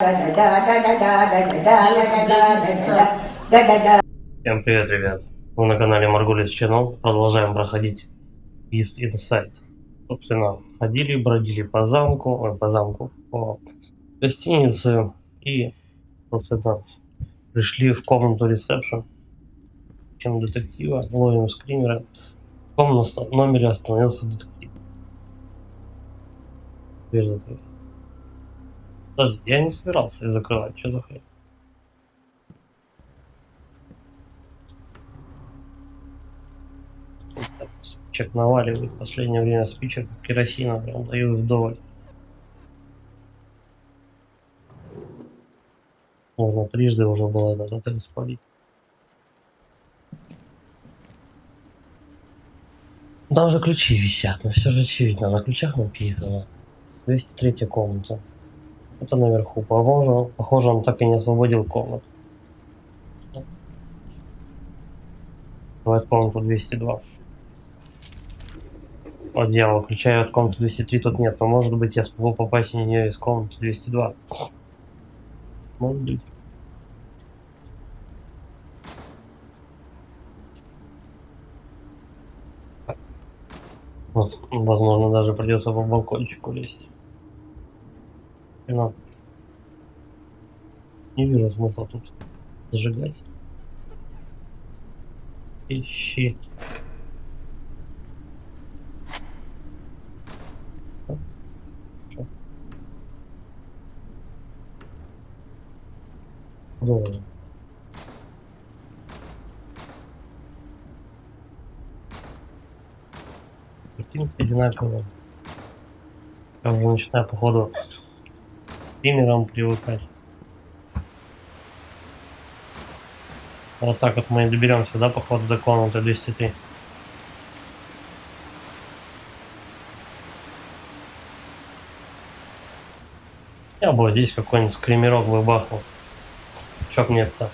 Всем привет, ребят! Вы на канале Margulis Channel. Продолжаем проходить East Inside. Собственно, ходили, бродили по по гостинице и, собственно, пришли в комнату ресепшн. Чем детектива, ловим скримера. В комнате номере остановился детектив. Дверь закрыта. Подожди, я не собирался ее закрывать, что за хрень? Спичек наваливает. В последнее время спичек керосина прям дают вдоволь. Можно трижды уже было этот отель спалить. Там же ключи висят, но все же очевидно. На ключах написано. 203 комната. Это наверху. Похоже, он так и не освободил комнату. Давай комнату 202. О, дьявол, ключа от комнаты 203 тут нет. Но может быть я смогу попасть в нее из комнаты 202. Может быть. Вот, возможно, даже придется по балкончику лезть. Но не вижу смысла тут зажигать. Ищи. Долго. Картинки одинаковые. Я уже начинаю, походу, примером привыкать. Вот так вот мы и доберемся, да, походу, до комнаты 203. Я бы здесь какой-нибудь кремерок бы бахнул. Чтоб нет-то.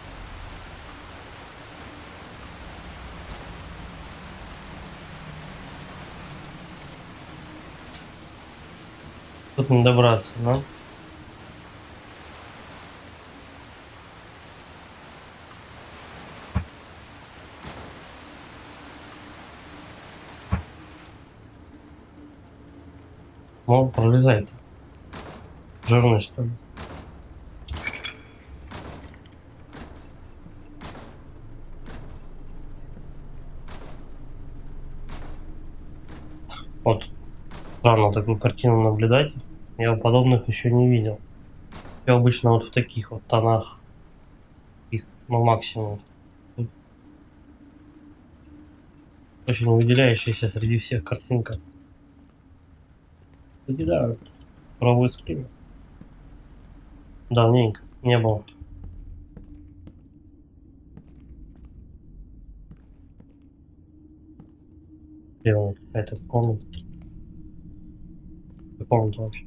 Тут не добраться, да? Ну, пролезай-то. Жирный, что ли? Вот. Странно такую картину наблюдать. Я подобных еще не видел. Я обычно вот в таких вот тонах. Их, ну, максимум. Тут очень выделяющаяся среди всех картинка. Кстати, да, пробую скрин. Давненько не было. Белая какая-то комната. Комната вообще.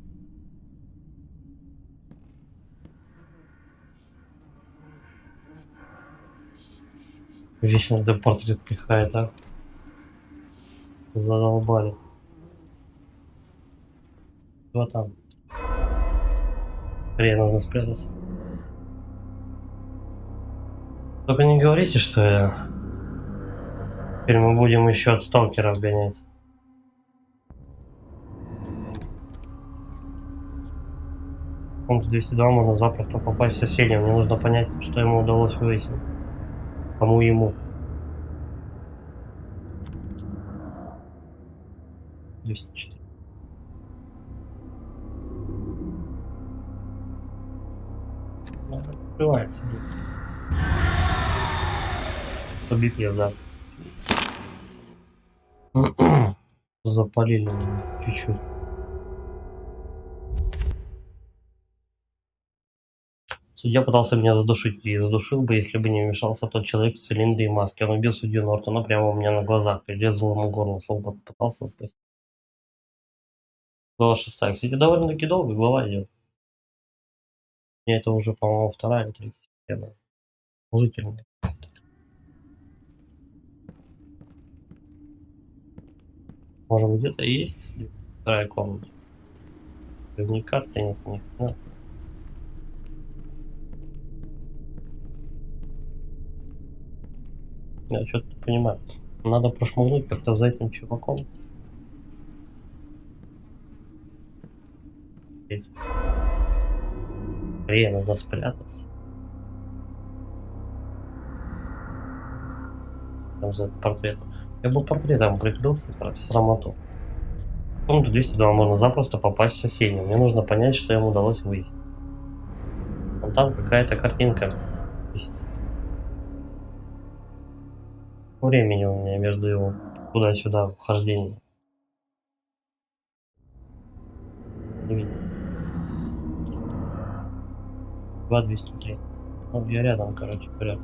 Вечно этот портрет пихает, а? Задолбали. Вот там. Скорее нужно спрятаться. Только не говорите, что я... Теперь мы будем еще от сталкеров гонять. В комнату 202 можно запросто попасть соседям. Мне нужно понять, что ему удалось выяснить. Кому ему. 204. Открывается. Побитые, да. Запалили меня чуть-чуть. Судья пытался меня задушить, и задушил бы, если бы не вмешался тот человек в цилиндре и маске. Он убил судью Нортона прямо у меня на глазах, перерезал ему горло, словно пытался спасти. Глава 6. Кстати, довольно-таки долго глава идет. Мне это уже, по-моему, вторая или третья серия. Положительная. Может быть, где-то есть вторая комната. Не карта, нет, ни хрена. Я что-то не понимаю. Надо прошмыгнуть как-то за этим чуваком. Нужно спрятаться. Там за портретом. Я бы портретом прикрылся, короче, срамоту. В комнату 202 можно запросто попасть в соседнюю. Мне нужно понять, что ему удалось выяснить. Вон там какая-то картинка висит. Времени у меня между его туда-сюда вхождением. Не видится. 2203. Ну, я рядом, короче говоря.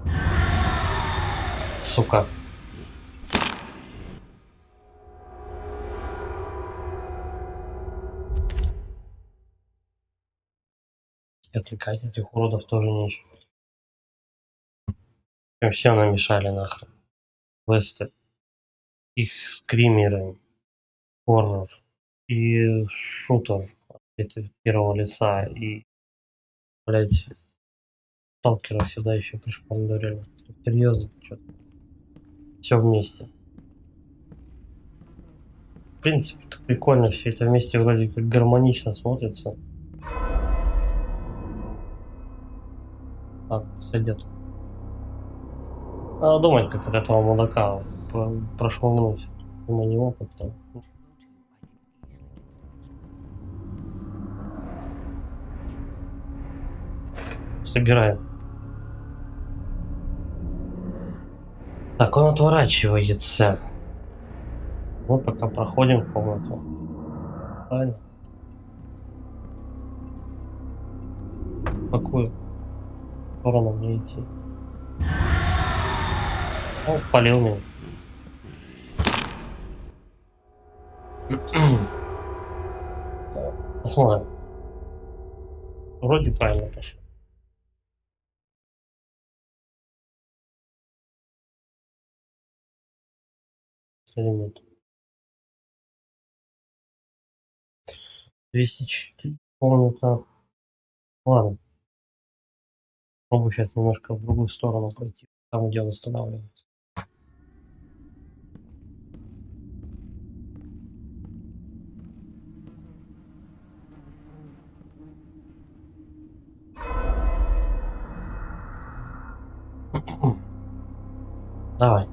Сука. И отвлекать этих уродов тоже нечего. Им все намешали нахрен. Квесты. Их скримеры. Хоррор. И шутер. Это первого лица. И, блять, сталкера сюда еще пришпандурили. Серьезно, что-то. Все вместе. В принципе, это прикольно, все это вместе вроде как гармонично смотрится. Ладно, сойдет. Надо думать, как от этого мудака прошмыгнуть мимо него как-то. Собираем. Так, он отворачивается. Мы пока проходим комнату. Правильно? В какую сторону мне идти? Он спалил меня. Посмотрим. Вроде правильно пошел. Или нет? 204 комната. Ладно. Попробую сейчас немножко в другую сторону пройти. Там, где он останавливается. Давай.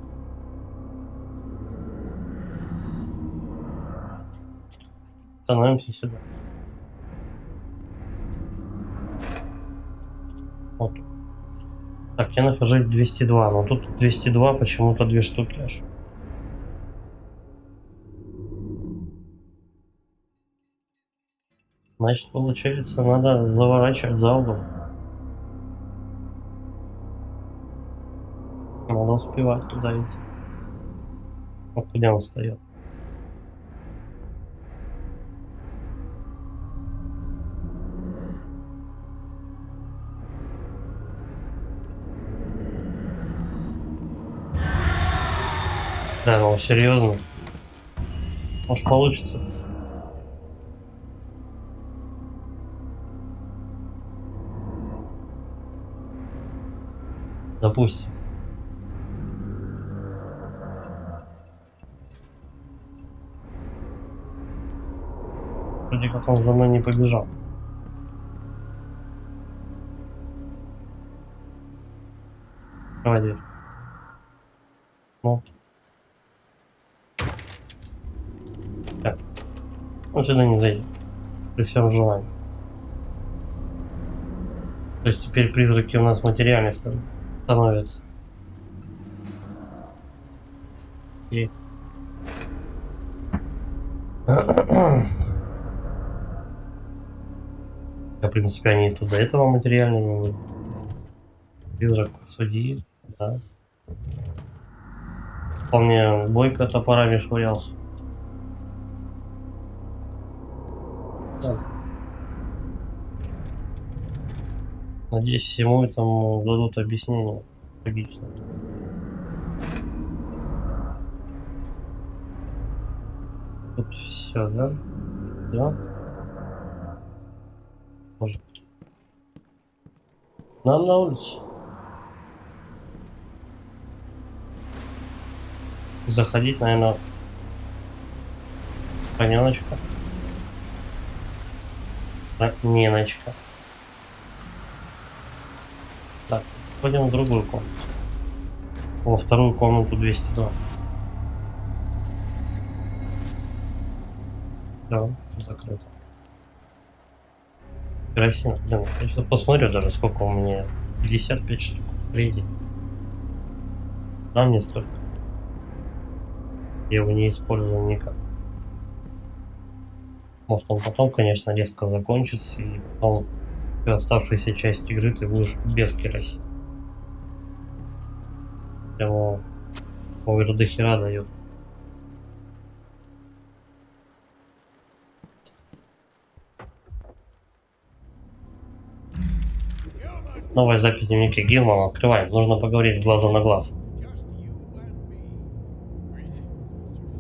Становимся сюда. Вот. Так, я нахожусь 202, но тут 202 почему-то 2 штуки аж. Значит, получается, надо заворачивать за угол. Надо успевать туда идти. Вот где он встает. Да, ну серьезно. Может получится. Допустим. Вроде как он за мной не побежал. Давай дверь. Ну. Так. Он сюда не зайдет. При всем желании. То есть теперь призраки у нас материальны становятся. И... В принципе, они тут до этого материальные не были. Призрак судьи, да. Вполне бойко топорами швырялся. Да. Надеюсь, всему этому дадут объяснение логично. Тут все, да? Да? Может. Нам на улицу. заходить, наверное, Раненочка. Раненочка. Так, пойдем в другую комнату. Во вторую комнату 202. Да, закрыто. Красиво. Блин, я сейчас посмотрю даже, сколько у меня. 55 штук в рейде. Там не столько. Я его не использую никак. Может, он потом, конечно, резко закончится, и потом оставшаяся часть игры ты будешь без керосина. Прямо овер до хера дает. Новая запись в дневнике Гилмана. Открываем. Нужно поговорить глаза на глаз.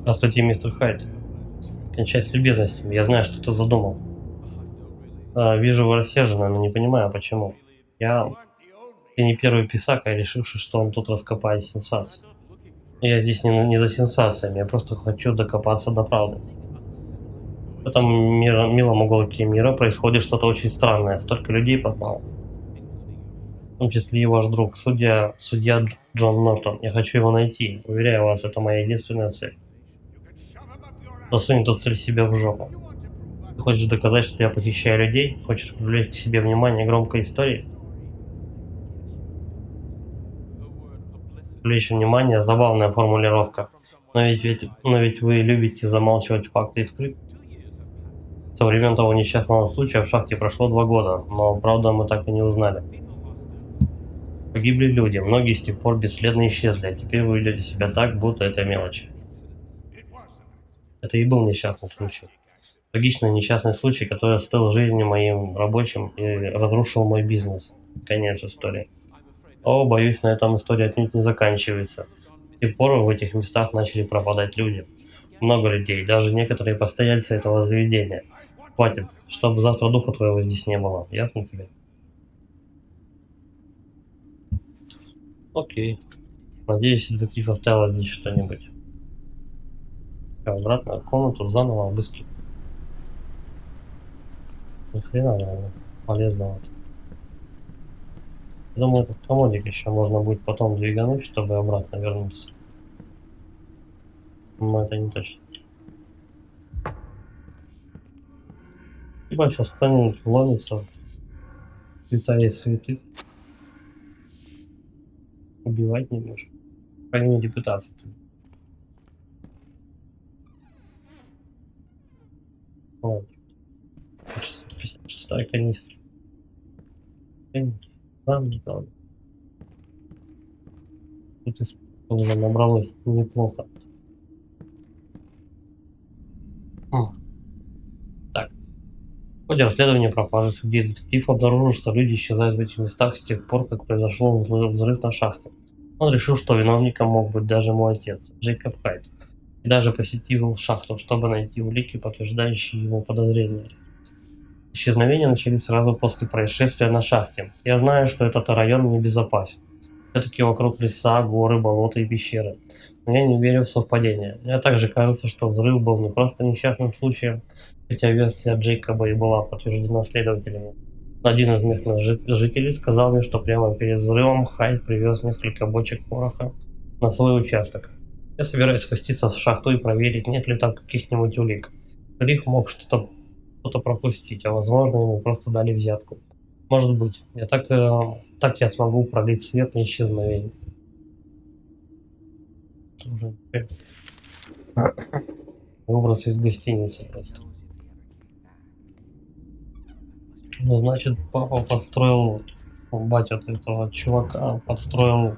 Здравствуйте, мистер Хайд. Кончай с любезностями. Я знаю, что ты задумал. Вижу, вы рассержены, но не понимаю, почему. Ты не первый писака, решивший, что он тут раскопает сенсацию. Я здесь не за сенсациями, я просто хочу докопаться до правды. В этом милом уголке мира происходит что-то очень странное. Столько людей пропало. В том числе и ваш друг, судья Джон Нортон. Я хочу его найти. Уверяю вас, это моя единственная цель. Засунь эту цель себе в жопу. Ты хочешь доказать, что я похищаю людей? Хочешь привлечь к себе внимание громкой истории? Привлечь внимание — забавная формулировка. Но ведь вы любите замалчивать факты и скрыть. Со времен того несчастного случая в шахте прошло 2 года, но правда мы так и не узнали. Погибли люди, многие с тех пор бесследно исчезли, а теперь вы ведете себя так, будто это мелочь. Это и был несчастный случай. Трагичный несчастный случай, который стоил жизни моим рабочим и разрушил мой бизнес. Конец истории. О, боюсь, на этом история отнюдь не заканчивается. С тех пор в этих местах начали пропадать люди. Много людей, даже некоторые постояльцы этого заведения. Хватит, чтобы завтра духа твоего здесь не было. Ясно тебе? Окей. Надеюсь, детектив оставил здесь что-нибудь. Обратно в комнату, заново обыски. Ни хрена, наверное, полезного. Думаю, этот комодик еще можно будет потом двигануть, чтобы обратно вернуться. Но это не точно. Либо сейчас кто-нибудь ловится, святая из святых. Убивать немножко. По крайней мере, пытаться. Вот. 56-я канистра. Там, да. Тут уже набралось неплохо. Так. В ходе расследования пропажи судьи детектив обнаружил, что люди исчезают в этих местах с тех пор, как произошел взрыв на шахте. Он решил, что виновником мог быть даже мой отец, Джейкоб Хайд, и даже посетил шахту, чтобы найти улики, подтверждающие его подозрения. Исчезновения начались сразу после происшествия на шахте. Я знаю, что этот район небезопасен. Все-таки вокруг леса, горы, болота и пещеры. Но я не верю в совпадения. Мне также кажется, что взрыв был не просто несчастным случаем, хотя версия Джейкоба и была подтверждена следователями. Один из местных жителей сказал мне, что прямо перед взрывом Хайд привез несколько бочек пороха на свой участок. Я собираюсь спуститься в шахту и проверить, нет ли там каких-нибудь улик. Риф мог что-то пропустить, а возможно ему просто дали взятку. Может быть. Так я смогу пролить свет на исчезновение. Выбраться из гостиницы просто. Ну, значит, папа подстроил, батя от этого чувака подстроил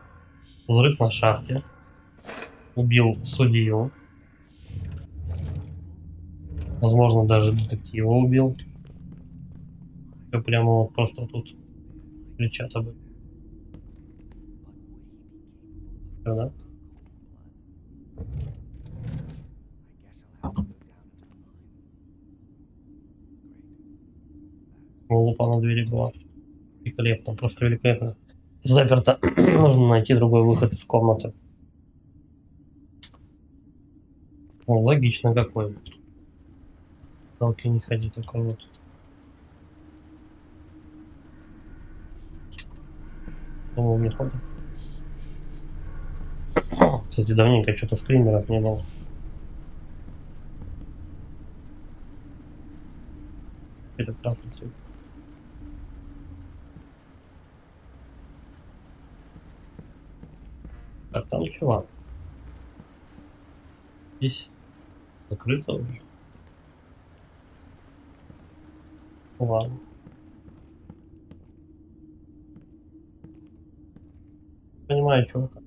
взрыв на шахте. Убил судью. Возможно, даже детектива убил. И прямо вот просто тут кричат об этом. Да? Лупа на двери была. Великолепно, просто великолепно. Заперто. Нужно найти другой выход из комнаты. Ну, логично какой. Далки не ходи такой вот. Думал, мне хватит. Кстати, давненько что-то скримеров не было. Это красный цвет. Так, там чувак. Здесь закрыто уже. Ладно. Понимаю, чувака.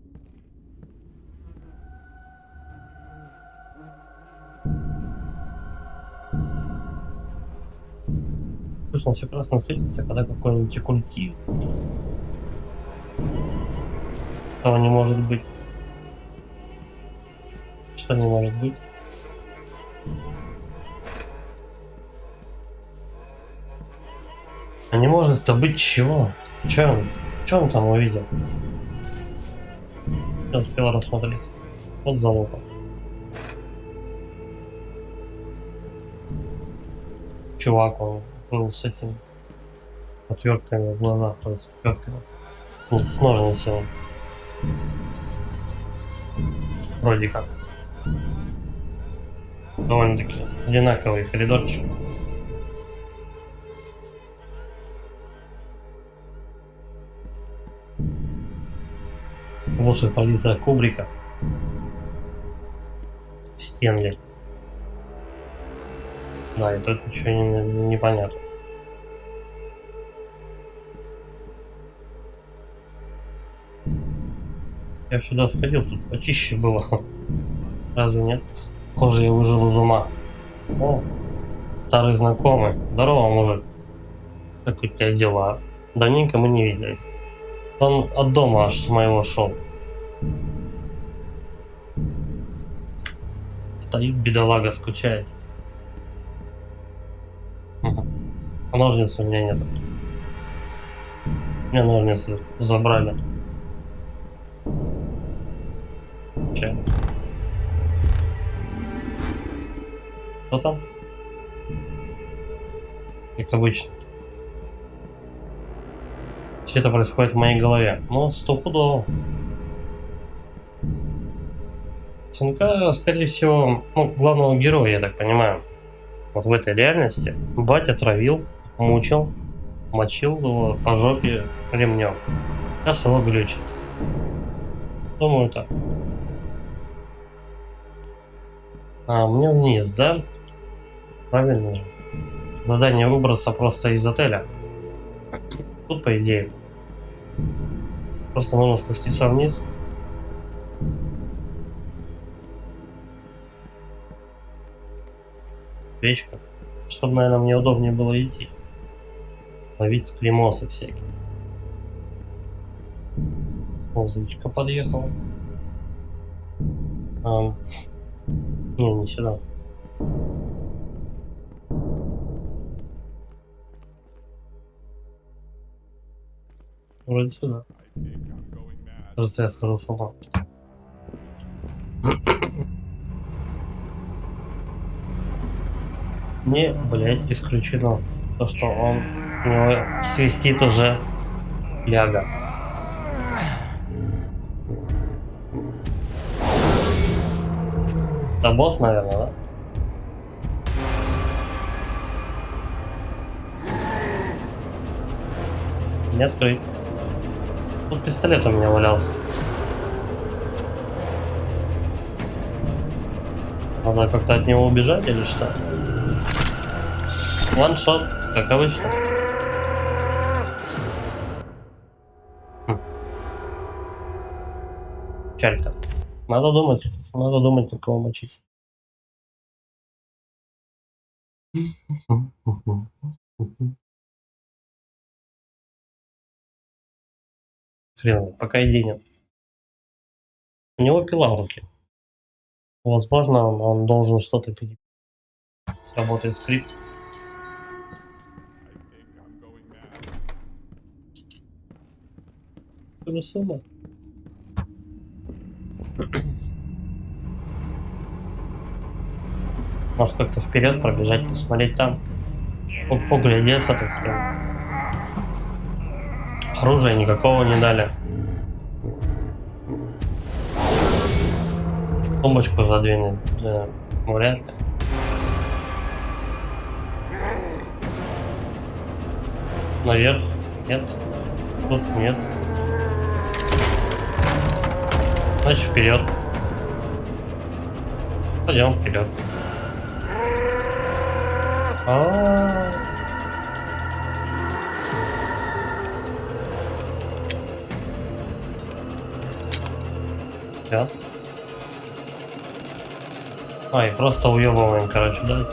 Пусть он все красно светится, когда какой-нибудь оккультизм. Этого не может быть. Что не может быть? А не может-то быть чего? Че он там увидел? Я успел рассмотреть. Вот залупа. Чувак, он был с этим отвертками в глазах, то есть отвертками. Ну, с ножницами. Вроде как. Довольно-таки одинаковый коридорчик. В лучших традициях Кубрика. Стенли. Да, и тут ничего не понятно. Я сюда входил, тут почище было. Разве нет? Похоже, я выжил из ума. О, старый знакомый. Здорово, мужик. Как у тебя дела? Давненько мы не виделись. Он от дома аж с моего шел. Стоит бедолага, скучает. А ножниц у меня нет. У меня ножницы забрали. Че? Что там? Как обычно. Все это происходит в моей голове. Ну, стопудово. Сынка, скорее всего, ну, главного героя, я так понимаю. Вот в этой реальности батя травил, мучил, мочил его по жопе ремнем. Сейчас его глючит. Думаю так. А, мне вниз, да? Правильно же. Задание выбраться просто из отеля. Тут, по идее, просто нужно спуститься вниз. В печках. Чтобы, наверное, мне удобнее было идти. Ловить скримосы всякие. Музычка подъехала. Не сюда. Вроде сюда. Кажется, я схожу с ума. Не, блять, исключено то, что он у него свистит уже ляга. Да босс, наверное, да? Не открыть. Тут пистолет у меня валялся. Надо как-то от него убежать или что? Ваншот, как обычно. Чалька. Надо думать, как его мочить. Хрен, пока идей нет. У него пила в руке. Возможно, он должен что-то пилить. Сработает скрипт. Сюда. Может как-то вперед пробежать, посмотреть там. Поглядеться, так сказать. Оружия никакого не дали. Тумбочку задвинуть, да, вряд ли. Наверх? Нет. Тут нет. Значит, вперед. Пойдем вперед. Все. Ай, просто уебываем, короче, да?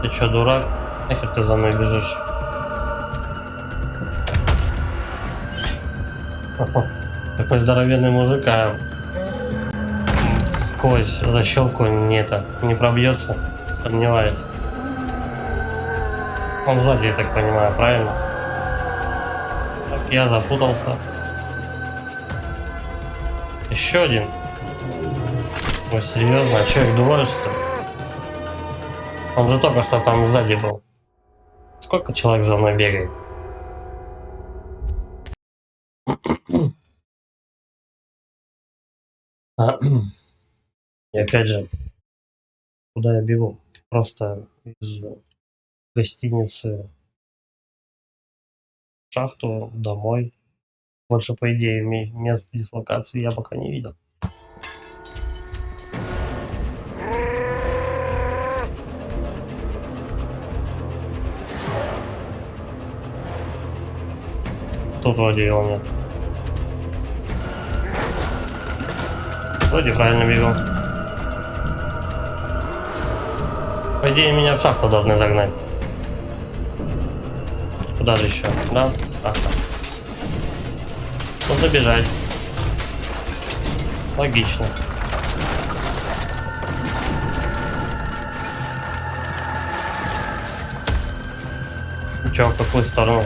Ты чё, дурак? Нахер ты за мной бежишь? Такой здоровенный мужик, а сквозь защелку не пробьется. Сомневаюсь. Он сзади, я так понимаю, правильно? Так, я запутался. Еще один. Ну серьезно, а че их думаешься? Он же только что там сзади был. Сколько человек за мной бегает? И опять же, куда я бегу? Просто из гостиницы в шахту домой. Больше, по идее, мест дислокации я пока не видел. Тут вроде его нет. Вроде правильно бегал. По идее, меня в шахту должны загнать. Куда же еще? Да? Шахта. Нужно бежать. Логично. Че, в какую сторону?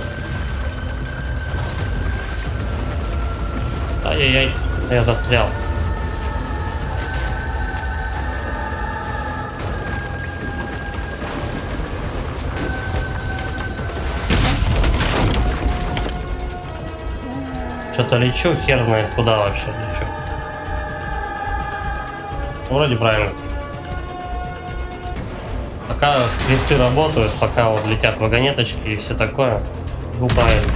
Ай-яй-яй, я застрял. Что-то лечу, хер знает куда вообще лечу. Вроде правильно. Пока скрипты работают, пока вот летят вагонеточки и все такое, правильно.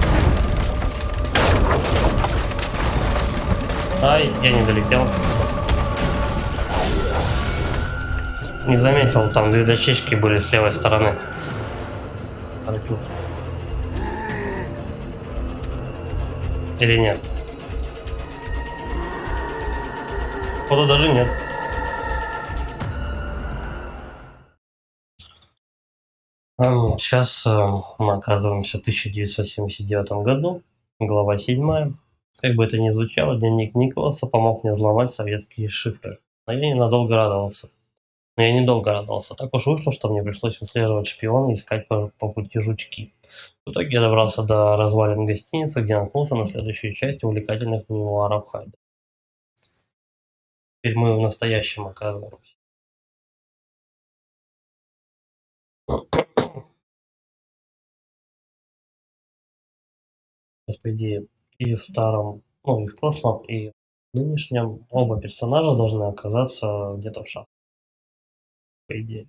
Ай, я не долетел. Не заметил, там две дощечки были с левой стороны. Торопился. Или нет? Походу даже нет. Сейчас мы оказываемся в 1979 году, глава 7. Как бы это ни звучало, дневник Николаса помог мне взломать советские шифры. Но я ненадолго радовался. Но я недолго радовался. Так уж вышло, что мне пришлось выслеживать шпиона и искать по пути жучки. В итоге я добрался до развалин гостиницы, где наткнулся на следующую часть увлекательных мемуаров Хайда. Теперь мы в настоящем оказываемся. По идее, и в старом, ну и в прошлом, и в нынешнем оба персонажа должны оказаться где-то в шахте. По идее.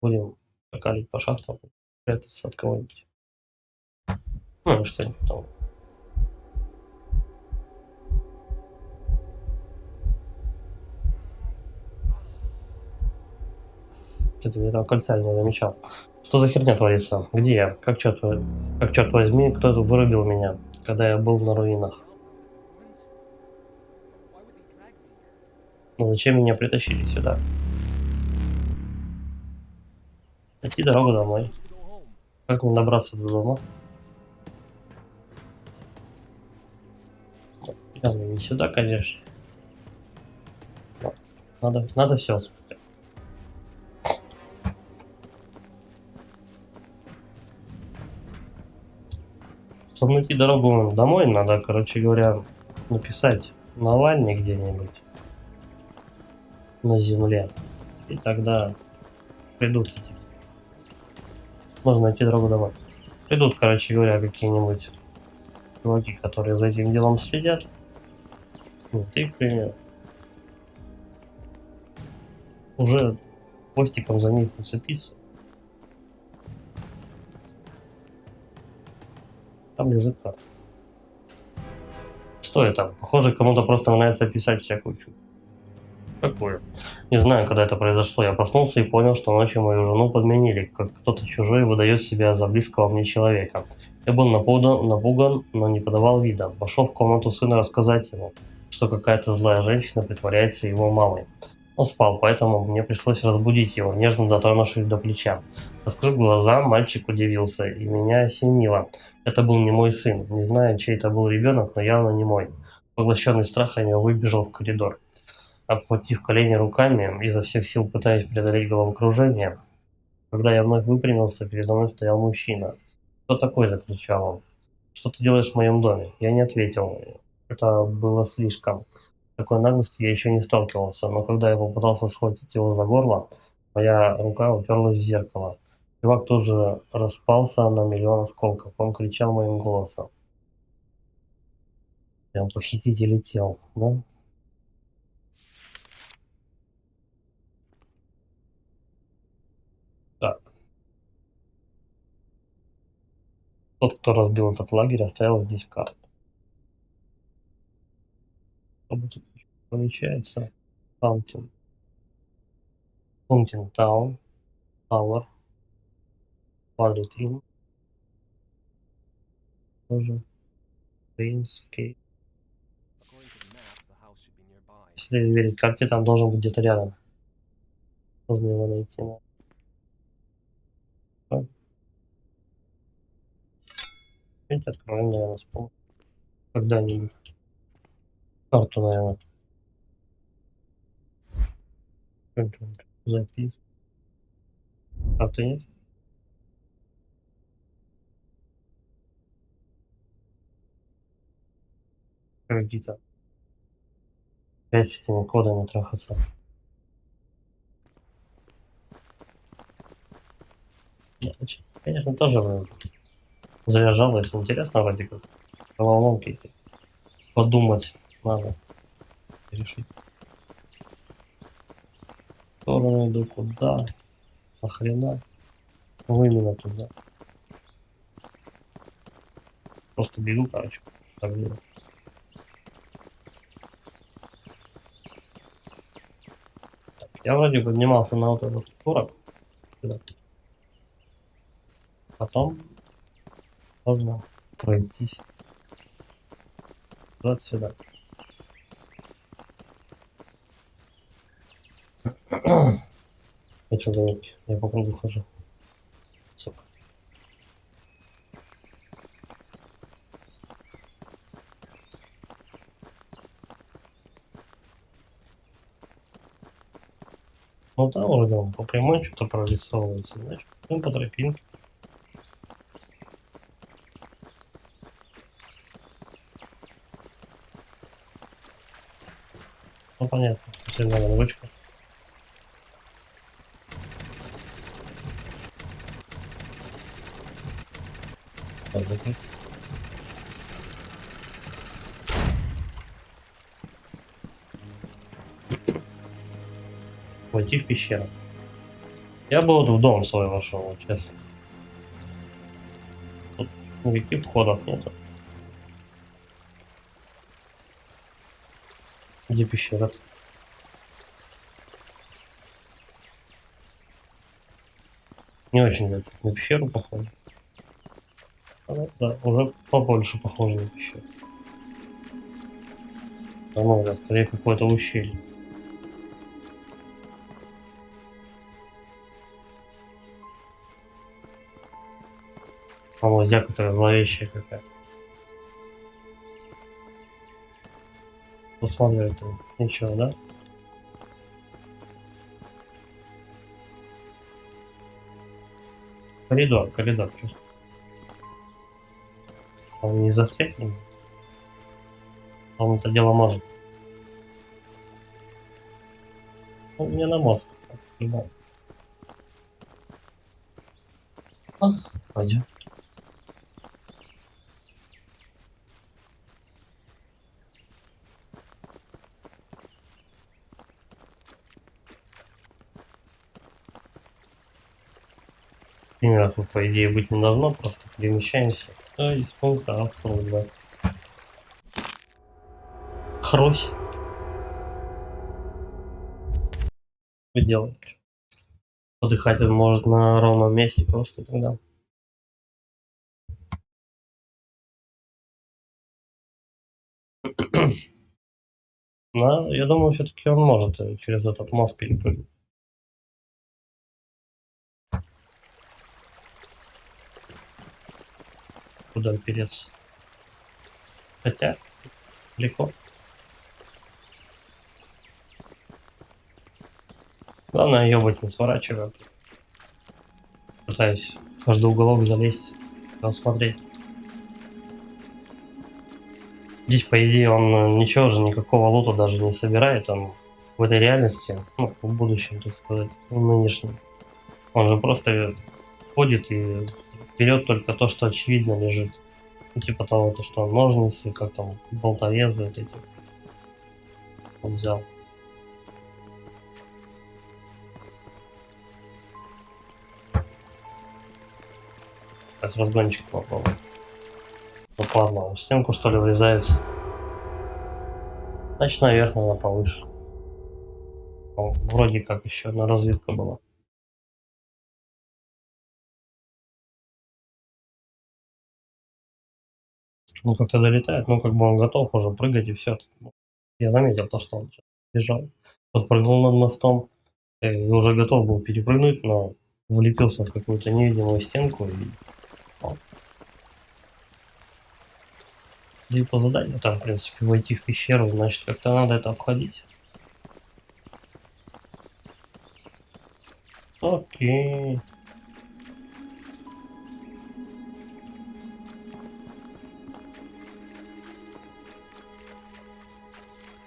Будем шакалить по шахтам, прятаться от кого-нибудь. Ну или что-нибудь там. Кстати, я этого кольца не замечал. Что за херня творится? Где я? Как черт возьми, кто-то вырубил меня, когда я был на руинах. Но зачем меня притащили сюда? Найти дорогу домой. Как мне добраться до дома? Явно не сюда, конечно. Надо все успеть. Чтобы найти дорогу домой, надо, короче говоря, написать Навальный где-нибудь на земле. И тогда придут эти. Можно найти дорогу домой. Придут, короче говоря, какие-нибудь чуваки, которые за этим делом следят. Ну, ты, к примеру, уже хвостиком за них уцепиться. Там лежит карта. Что это? Похоже, кому-то просто нравится писать всякую чушь. Какую? Не знаю, когда это произошло. Я проснулся и понял, что ночью мою жену подменили, как кто-то чужой выдает себя за близкого мне человека. Я был напуган, но не подавал вида. Пошел в комнату сына рассказать ему, что какая-то злая женщина притворяется его мамой. Он спал, поэтому мне пришлось разбудить его, нежно дотронувшись до плеча. Раскрыв глаза, мальчик удивился, и меня осенило. Это был не мой сын. Не знаю, чей это был ребенок, но явно не мой. Поглощенный страхом, я выбежал в коридор. Обхватив колени руками, изо всех сил пытаясь преодолеть головокружение, когда я вновь выпрямился, передо мной стоял мужчина. «Кто такой?» – закричал он. «Что ты делаешь в моем доме?» Я не ответил. Это было слишком. С такой наглостью я еще не сталкивался, но когда я попытался схватить его за горло, моя рука уперлась в зеркало. Чувак тут же распался на миллион осколков. Он кричал моим голосом. Прям похититель летел, да? Так. Тот, кто разбил этот лагерь, оставил здесь карту. Что тут еще помечается? Таунтин. Пунктин Таун. Тауэр. Квадрат Inn. Тоже. Принц. Кейт. Если верить карте, там должен быть где-то рядом. Можно его найти. Давайте откроем, наверное, с помощью. Когда-нибудь. Карту, наверное. Запись. Карты нет? Какие-то. Опять с этими кодами трахаться. Я, конечно, тоже заряжал, если интересно, вроде как. Головоломки эти. Подумать надо. Решить. В сторону иду, куда? Нахрена? Ну, именно туда. Просто бегу, короче. Так делаю. Так, я вроде поднимался на вот этот турок. Потом можно пройтись. Вот сюда. Я что делать? Я по кругу хожу. Сука. Ну там вроде он по прямой что-то прорисовывается, значит, ну по тропинке. Ну понятно, теперь надо ручку. Войти в пещеру. Я бы вот в дом свой вошел, вот честно. Тут никаких входов нету. Где пещера? Не очень это на пещеру похоже. Да, уже побольше похоже на пещеру. А ну, да, скорее какое-то ущелье. А лозя, которая зловещая какая. Посмотрю это. Ничего, да? Коридор, чувствую. Он не застрять не может. Он это дело может. Ну, не на мозг. Ебать. Ладно, пойдем. Примеров, по идее, быть не должно, просто перемещаемся. Да, из пункта А в пункт Б. Хрось. Что делать? Отдыхать он может на ровном месте просто тогда. Но я думаю, все-таки он может через этот мост перепрыгнуть. Куда опереться. Хотя, далеко. Главное, ебать не сворачивая. Пытаюсь в каждый уголок залезть, посмотреть. Здесь, по идее, он ничего же, никакого лута даже не собирает. Он в этой реальности, ну, в будущем, так сказать, в нынешнем. Он же просто ходит и берет только то, что очевидно лежит. Ну, типа того, то, что ножницы, как там, болторезы вот эти. Он взял. Сейчас разгончик попробуем. Попадло. В стенку, что ли, врезается. Значит, наверх надо повыше. О, вроде как еще одна развилка была. Он как-то долетает, ну как бы он готов уже прыгать и все. Я заметил то, что он бежал. Подпрыгнул над мостом и уже готов был перепрыгнуть, но влепился в какую-то невидимую стенку и упал. Да и по заданию там, в принципе, войти в пещеру, значит, как-то надо это обходить. Окей.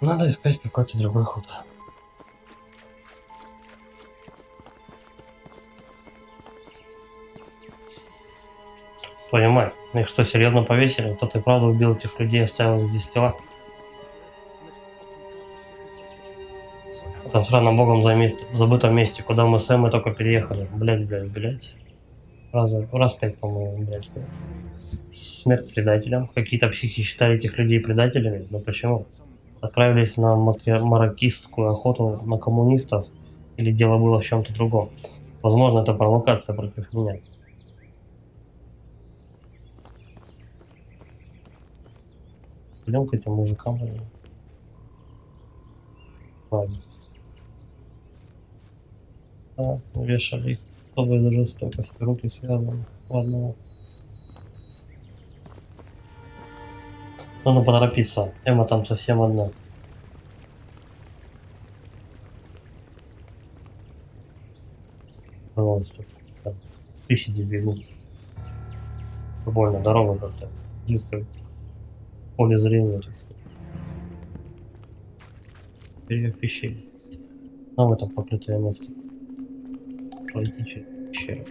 Надо искать какой-то другой ход. Твою мать, их что, серьезно повесили? Кто-то и правда убил этих людей и оставил здесь тела? В этом сраном богом забытом месте, куда мы с Эммой только переехали. Блять. Раз 5, по-моему, блядь, сказал. Смерть предателям. Какие-то психи считали этих людей предателями. Но почему? Отправились на мароккистскую охоту на коммунистов, или дело было в чем-то другом. Возможно, это провокация против меня. Пойдем к этим мужикам. Ладно. Да, вешали их. Чтобы из жестокости. Руки связаны. Ладно. Надо поторопиться. Эмма там совсем одна. Пожалуйста, ты сиди, бегу. Больно, дорога как-то близко к поле зрения, так сказать. Теперь в пещере. А в это проклятое место. Пройти через пещеру.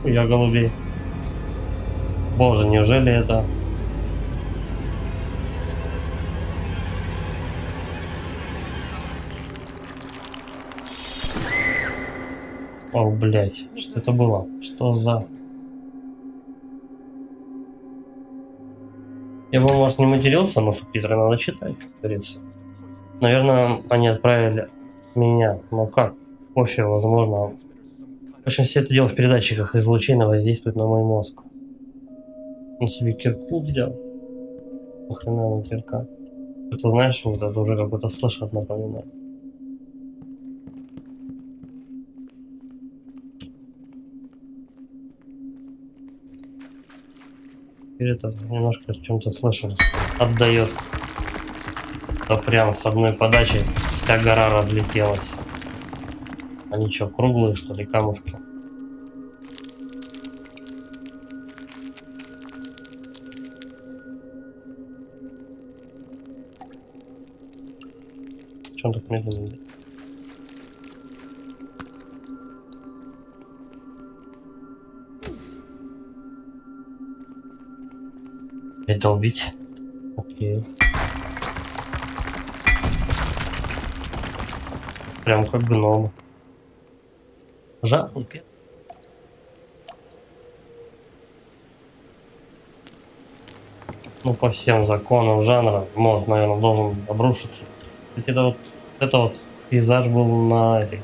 Я голубей. Боже, неужели это... О, блять, что это было? Что за... Я бы, может, не матерился, но субтитры надо читать, как говорится. Наверное, они отправили меня. Но как? Кофе, возможно. В общем, все это дело в передатчиках излучения воздействует на мой мозг. Он себе кирку взял. Нахрена ему кирка? Это, знаешь, вот это уже какой-то слэшер напоминает. Теперь это немножко в чем-то слэшер отдает. Да прям с одной подачи вся гора разлетелась. Они что, круглые, что ли, камушки? Что он так медленно идет? Опять долбить. Окей. Прям как гном. Жадный пес. Ну, по всем законам жанра мозг, наверное, должен обрушиться. Ведь это вот пейзаж был на этой,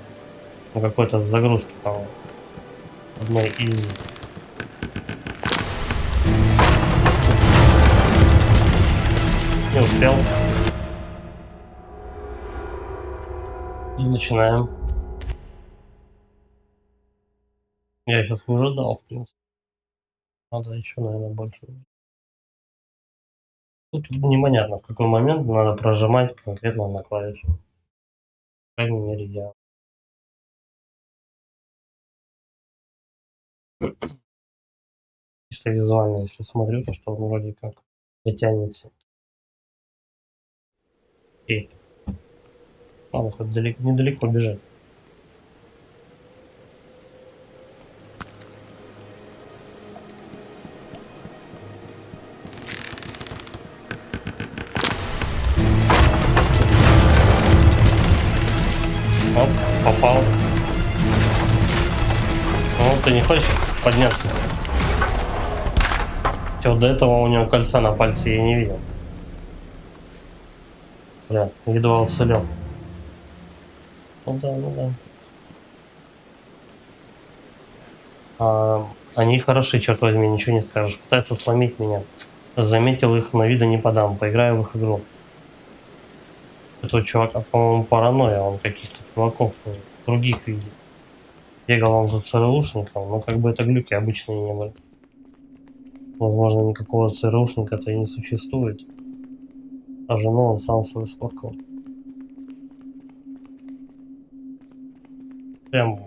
на какой-то загрузке, по-моему. Одной из. Не успел. И начинаем. Я сейчас уже дал, в принципе. Надо еще, наверное, больше. Тут непонятно, в какой момент надо прожимать конкретно на клавишу. По крайней мере, я. Чисто визуально, если смотрю, то что он вроде как дотянется. И надо хоть недалеко бежать. Оп, попал. Ну, ты не хочешь подняться? Все, до этого у него кольца на пальце я не видел. Бля, едва уцелел. Ну да, ну да. Они хороши, черт возьми, ничего не скажешь. Пытаются сломить меня. Заметил их, но вида не подам. Поиграю в их игру. Этого чувака, по-моему, паранойя. Он каких-то чуваков других видит. Бегал он за ЦРУшником, но как бы это глюки обычные не были. Возможно, никакого ЦРУшника-то и не существует. А жену он сам свою сфоткал. Прям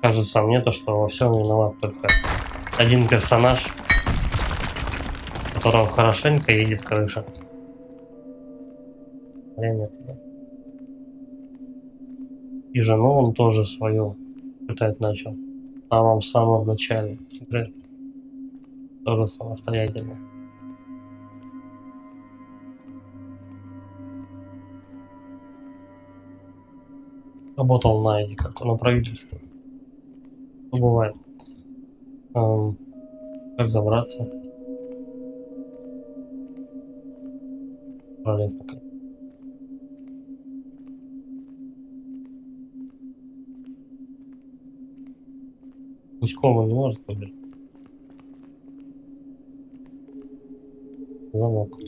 кажется мне то, что во всем виноват только один персонаж, у которого хорошенько едет крыша. Нет, да. И жену он тоже свою пытать начал. В самом начале игры. Тоже самостоятельно. Работал на эти, как на правительстве. Что бывает. Как забраться? Пролез пока. Гуськом он не может побежать. Замок.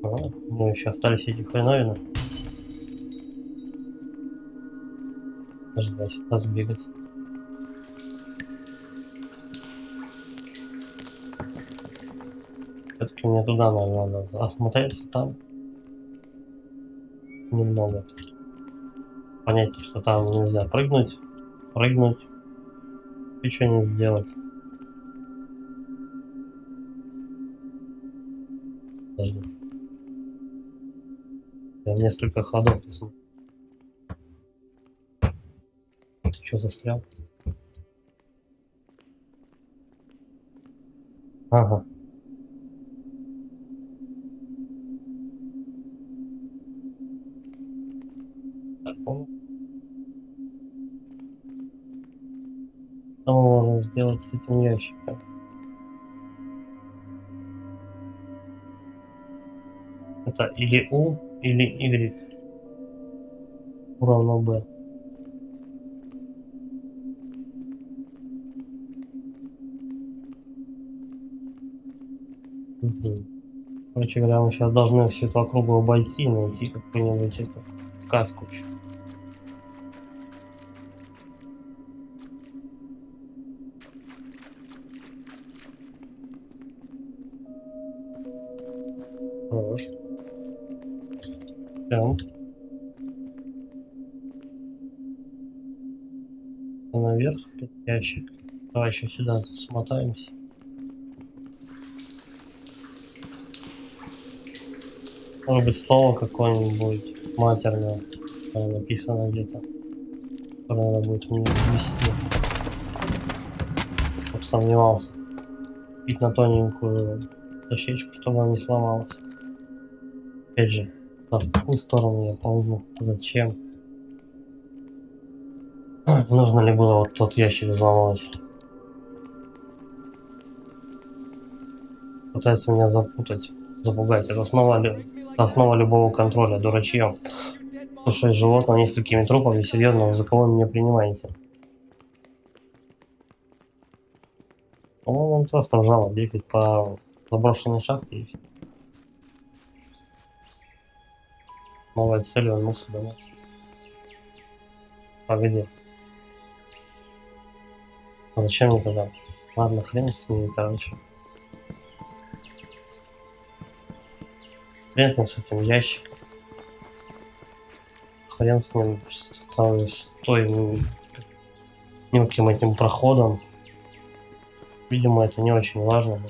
У него еще остались эти хреновины. Даже до сюда сбегать. Все-таки мне туда, наверное, надо осмотреться там. Немного. Понять, что там нельзя прыгнуть. Ничего не сделать. Подожди. Я несколько ходов. Ты что, застрял? Ага. Так, что мы можем сделать с этим ящиком? Это или U, или Y. U равно B. Угу. Короче говоря, мы сейчас должны всю эту округу обойти и найти какую-нибудь эту сказку. Хорош. Прям. Наверх, тут ящик. Давай еще сюда смотаемся. Может быть, слово какое-нибудь матерное написано где-то, которое надо будет мне ввести. Чтоб сомневался. Бить на тоненькую дощечку, чтобы она не сломалась. Опять же, в какую сторону я ползу? Зачем? Нужно ли было вот тот ящик взломать? Пытается меня запутать, запугать. Это основа любого контроля, дурачье. Слушай, животное несколькими трупами, серьезно, вы за кого меня принимаете? По-моему, он просто вжало бегать по заброшенной шахте и всё. Новая цель вернулся домой. Погоди, а зачем мне тогда? Ладно, хрен с ними, короче. Хрен с этим ящиком. Хрен с ним, с той мелким этим проходом. Видимо, это не очень важно.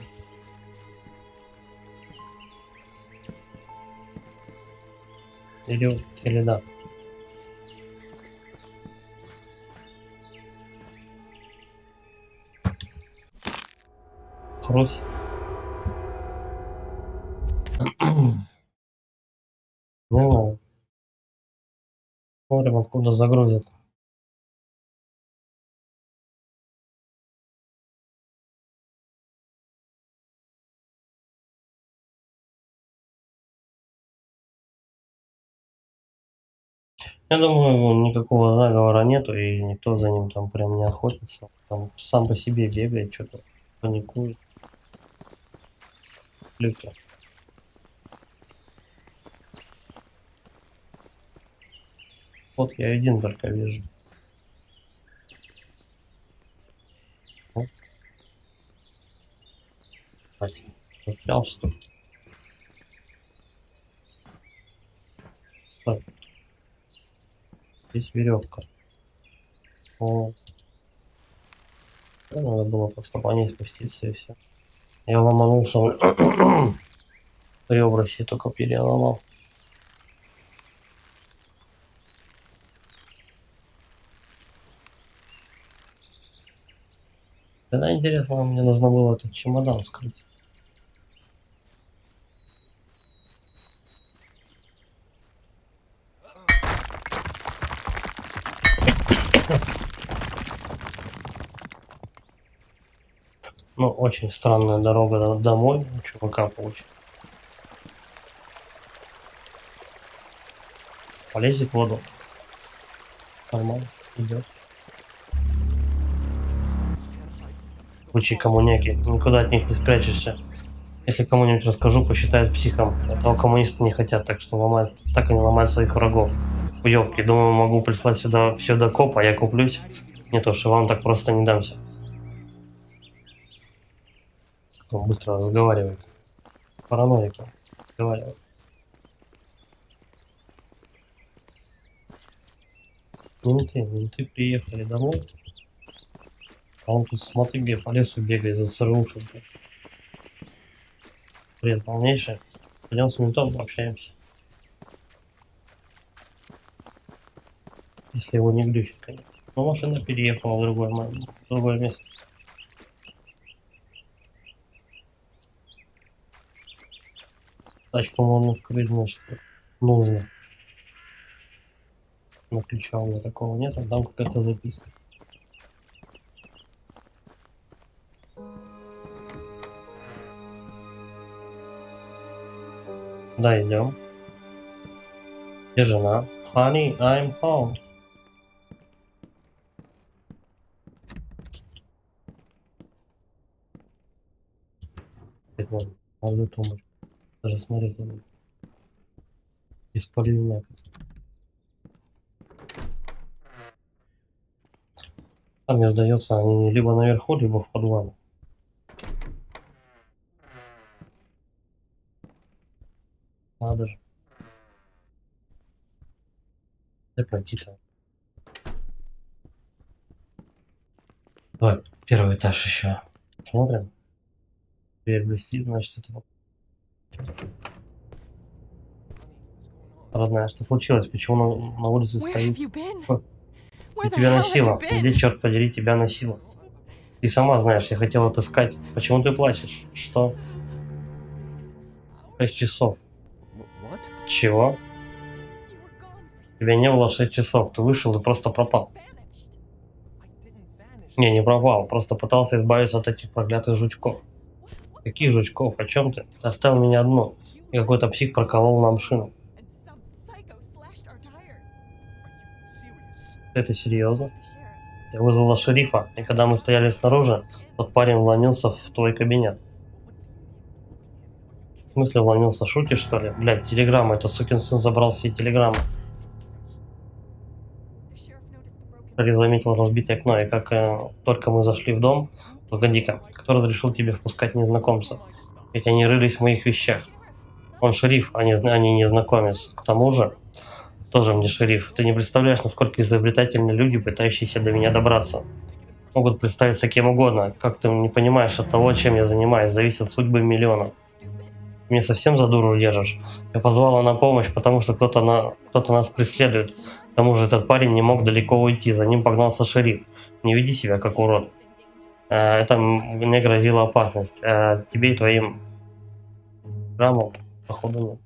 Или да. Хрусь. Не знаю. Смотрим, откуда загрузят. Я думаю, никакого заговора нету, и никто за ним там прям не охотится. Там сам по себе бегает, что-то паникует. Люки. Вот я один только вижу. Ну, мать. Застрял, что ли? Так, здесь веревка. О, надо было просто по ней спуститься и все. Я ломанулся, ребра все только переломал. Тогда интересно, мне нужно было этот чемодан скрыть. Ну, очень странная дорога домой у чувака получилась. Полезет в воду. Нормально, идет. Кучи коммуняки, никуда от них не спрячешься. Если кому-нибудь расскажу, посчитают психом. Этого коммунисты не хотят, так что ломают, так они ломают своих врагов. Уёбки, думаю, могу прислать сюда копа, я куплюсь. Не то, что вам так просто не дамся. Он быстро разговаривает. Параноики разговаривает. Менты приехали домой. А он тут, смотри, где по лесу бегает за ЦРУшенкой. Бред полнейший. Пойдем с ментом пообщаемся. Если его не глючит, конечно. Но машина переехала в другое место. Тачку можно скрыть, значит, как нужно. Но ключа у меня такого нет, а там какая-то записка. Да, идем. Где жена? Honey, I'm home. Каждую тумбочку. Даже смотреть не буду. Бесполезняк. А мне сдается, они либо наверху, либо в подвале. Надо же. Дай пройти-то. Давай, первый этаж еще. Смотрим. Дверь блестит, значит это... Родная, что случилось? Почему на улице Where have стоит? you been? Ха, Where И the тебя hell have you носило. Где, been? черт подери, тебя носило? Ты сама знаешь, я хотел отыскать. Почему ты плачешь? Что? 6 часов. What? Чего? Тебя не было 6 часов. Ты вышел и просто пропал. I didn't vanish. Не, не пропал. Просто пытался избавиться от этих проклятых жучков. Каких жучков? О чем ты? Ты оставил меня одну. И какой-то псих проколол нам шину. And some psycho slashed our tires. Serious? Это серьезно? The sheriff. Я вызвала шерифа, и когда мы стояли снаружи, тот парень вломился в твой кабинет. В смысле вломился? Шутишь, что ли? Блядь, телеграмма. Это сукин сын забрал все телеграммы. The sheriff noticed the broken. Шериф заметил разбитое окно, и как только мы зашли в дом... Погоди-ка, кто разрешил тебе впускать незнакомцев? Ведь они рылись в моих вещах. Он шериф, а не незнакомец. К тому же, тоже мне шериф. Ты не представляешь, насколько изобретательны люди, пытающиеся до меня добраться. Могут представиться кем угодно. Как ты не понимаешь, от того, чем я занимаюсь, зависит судьбы миллионов. Меня совсем за дуру держишь? Я позвала на помощь, потому что кто-то нас преследует. К тому же этот парень не мог далеко уйти, за ним погнался шериф. Не веди себя как урод. Это мне грозила опасность. Тебе и твоим граммам, походу, нет.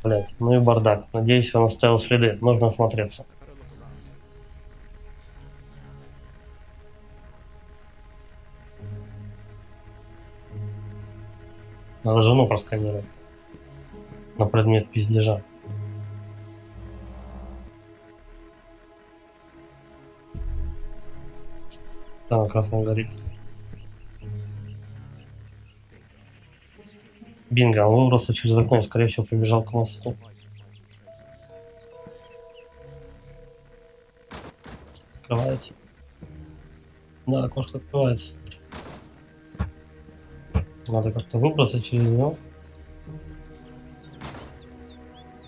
Блять, ну и бардак. Надеюсь, он оставил следы. Нужно осмотреться. Надо жену просканировать. На предмет пиздежа. Она красно горит. Бинго, он выбрался через окно и, скорее всего, побежал к мосту. Открывается. Да, окошко открывается. Надо как-то выбраться через него.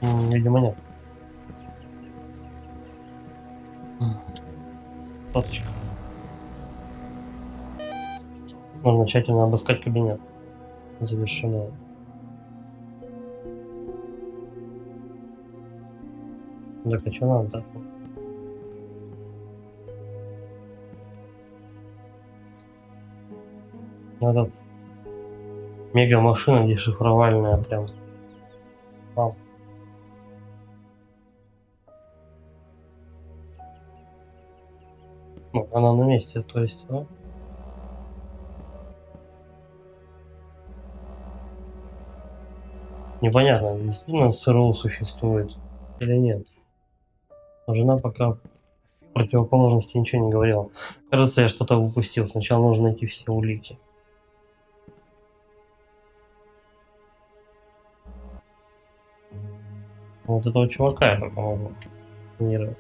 Видимо, нет. Фоточка. Нужно тщательно обыскать кабинет. Завершено. Так, а что надо так? Этот мега машина дешифровальная прям. Вау. Ну, она на месте, то есть, ну. Непонятно, действительно ЦРУ существует или нет. Но жена пока в противоположности ничего не говорила. Кажется, я что-то упустил. Сначала нужно найти все улики. Вот этого чувака я только могу тренировать.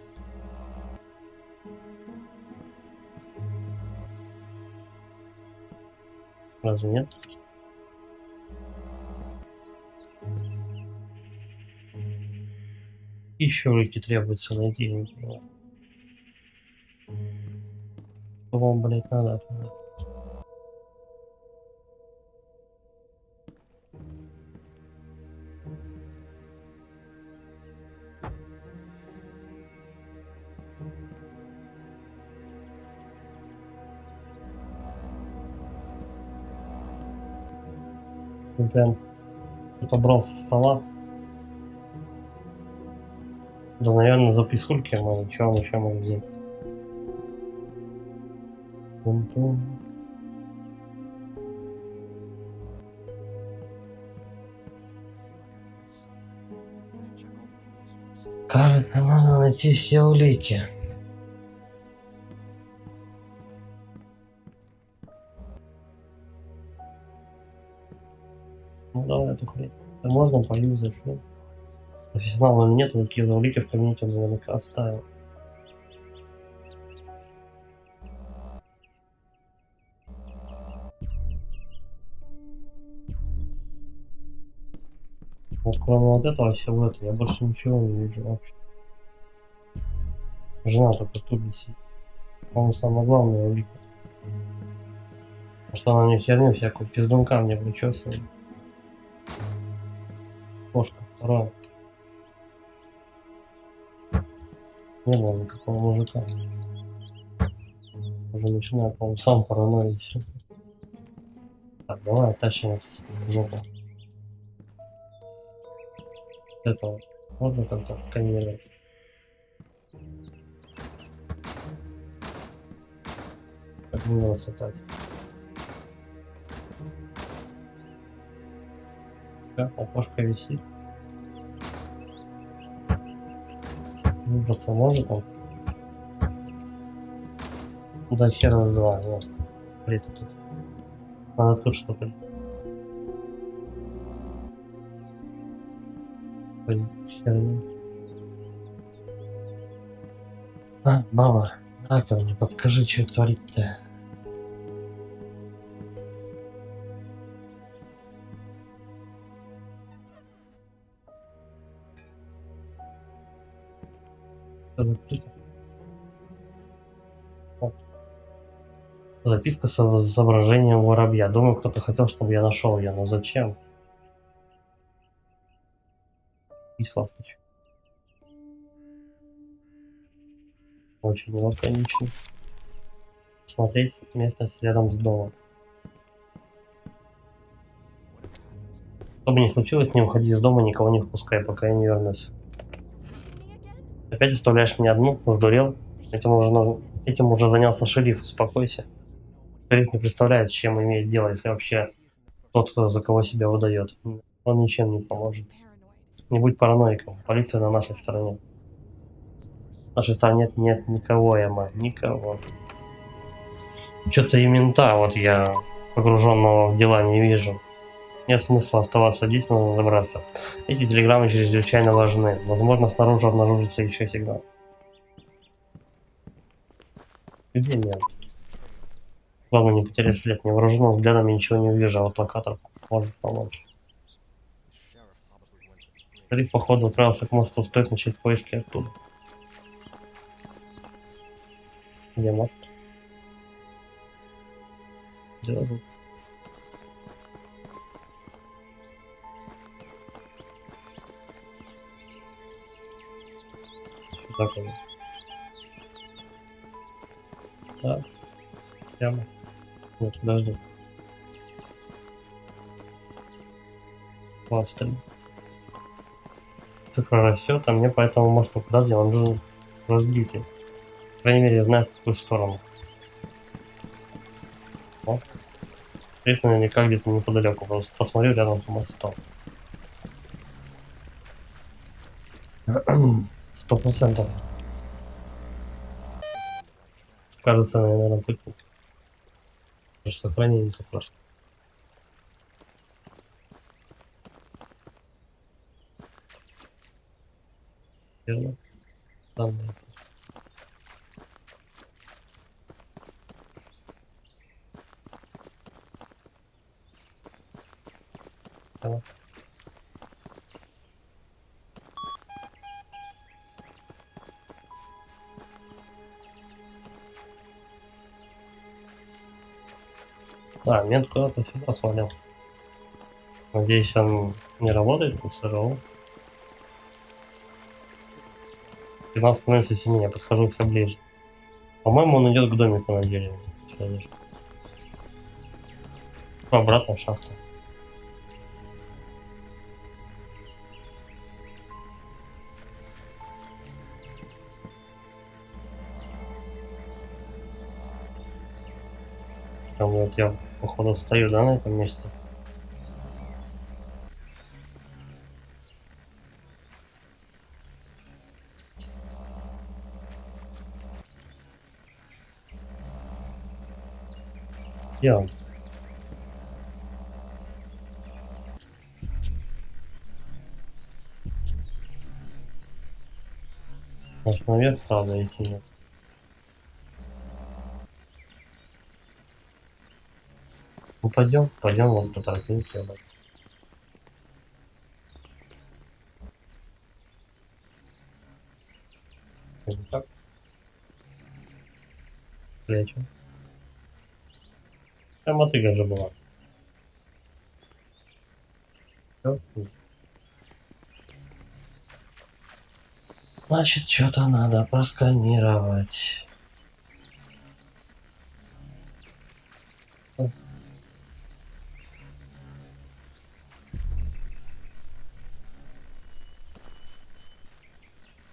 Разве нет? Еще улики требуется найти. Что вам, блять, надо от меня? Он прям отобрал со стола. Да, наверное, за писульки мои. Что он еще мог взять? Тун-тун. Кажется, надо найти все улики. Ну давай эту хрень. Да можно поюзать, нет? Профессионала нет, какие-то улики в кабинете он наверняка оставил. Вот кроме вот этого силуэта я больше ничего не вижу вообще. Жена только тут висит. По-моему, самое главное улика. Потому что она мне херню всякую пиздунка мне причесывает. Кошка вторая. Не было никакого мужика. Уже начинаю, по-моему, сам параноить. Так, давай тащим это в жопу. Это можно как-то отсканировать? Как выбраться так? Да, окошко висит. Выбраться может он? Да хера с два, вот. Смотри-то тут. Надо тут что-то. Ой, херня. А, мама, дай-ка мне подскажи, что творить-то. Всё закрыто. О. Записка с изображением воробья. Думаю, кто-то хотел, чтобы я нашел ее, но зачем? И ласточка. Очень лаконично. Смотреть местность рядом с домом. Что бы ни случилось, не уходи из дома, никого не впускай, пока я не вернусь. Me again? Опять оставляешь меня одну? Сдурел? Этим уже занялся шериф, успокойся. Шериф не представляет, с чем имеет дело, если вообще тот, за кого себя выдает. Он ничем не поможет. Paranoid. Не будь параноиком, полиция на нашей стороне. В нашей стороне нет никого, Эмма, никого. Что-то и мента вот я, погруженного в дела, не вижу. Нет смысла оставаться здесь, надо добраться. Эти телеграммы чрезвычайно важны. Возможно, снаружи обнаружится еще сигнал. Людей нет. Главное не потерять след. Невооруженным взглядом я ничего не увижу, а вот локатор может помочь. Шериф, походу, отправился к мосту. Стоит начать поиски оттуда. Где мост? Где он? Сюда, конечно. Да. Прямо. Нет, подожди. 23. Цифра растет, а мне по этому мосту. Подожди, он же разбитый. По крайней мере, я знаю, в какую сторону. О. Шериф наверняка где-то неподалеку. Просто посмотрю рядом с мостом. 100%. Кажется, наверное, пути. Сохранение запросто. Верно? Данные. Да. А, мент куда-то сюда свалил. Надеюсь, он не работает в СРО. Сигнал становится сильнее, я подхожу все ближе. По-моему, он идет к домику на дереве. Следующий. Обратно в шахту. Там вот я, походу, стою, да, на этом месте. Где он? Может, наверх, правда, идти нет. Ну, пойдем вот по тропинке. Или так? Плечу. Там мотыга же была. Всё? Значит, что-то надо просканировать.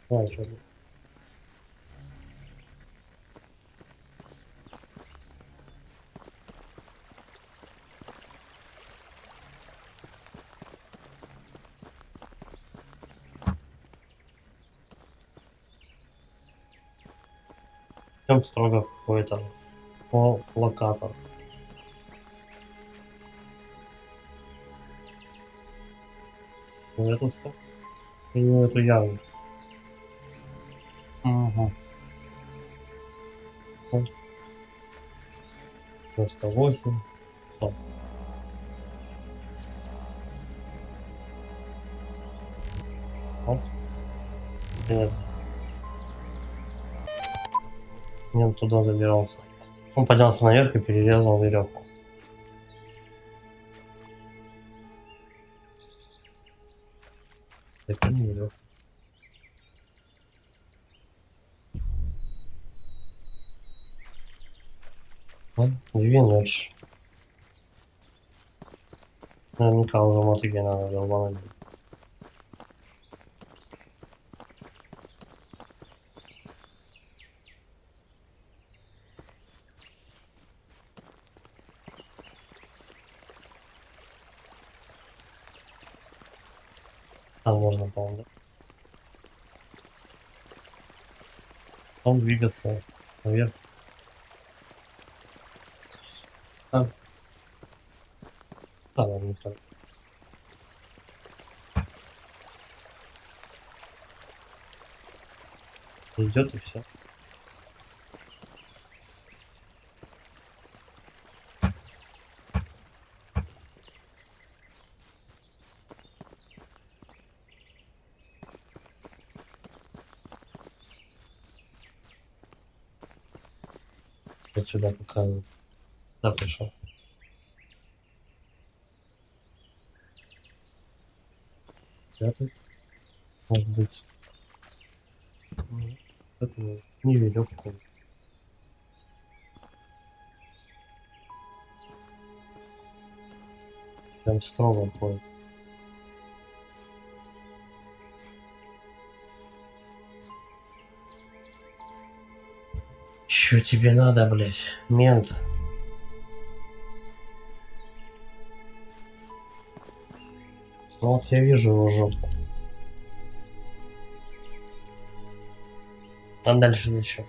Ой, что тут? Прям строго какой-то по локатору. В эту сторону. И в эту яму. Ага. 98. О. Вот. Конец. Я туда забирался. Он поднялся наверх и перерезал веревку. Это не веревка. Две ночи. Наверняка уже мотыги надо долбануть. Там можно, по-моему, да? Он двигаться наверх. А, ладно, никак. Идет и все. Вот сюда показываю. Да, пришел. Этот, может быть, это не веревку. Прям строго ходит. Чё тебе надо, блять, мент? Ну вот я вижу его жопу. А дальше ничего.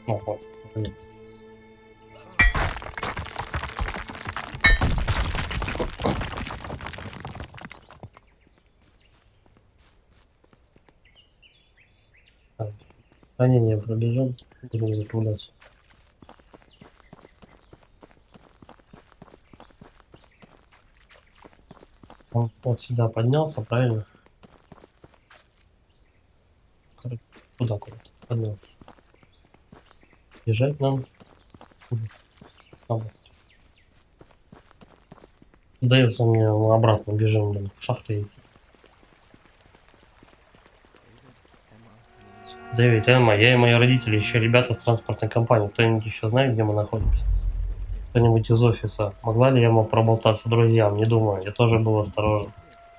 Ну вот, блин. Так. Ранение пробежим, будем закругляться. Он вот сюда поднялся, правильно? Куда куда-то поднялся. Бежать нам. Сдается мне, мы обратно бежим, блин, в шахты идти. Дэвид, Эмма, я и мои родители, еще ребята с транспортной компании. Кто-нибудь еще знает, где мы находимся? Кто-нибудь из офиса? Могла ли Эмма проболтаться друзьям? Не думаю, я тоже был осторожен.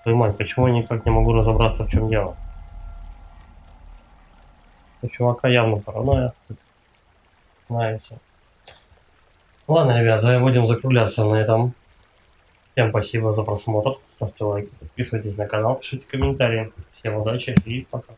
Твою мать, почему я никак не могу разобраться, в чем дело? У чувака явно паранойя. Знаете. Ладно, ребята, будем закругляться на этом. Всем спасибо за просмотр. Ставьте лайки, подписывайтесь на канал, пишите комментарии. Всем удачи и пока.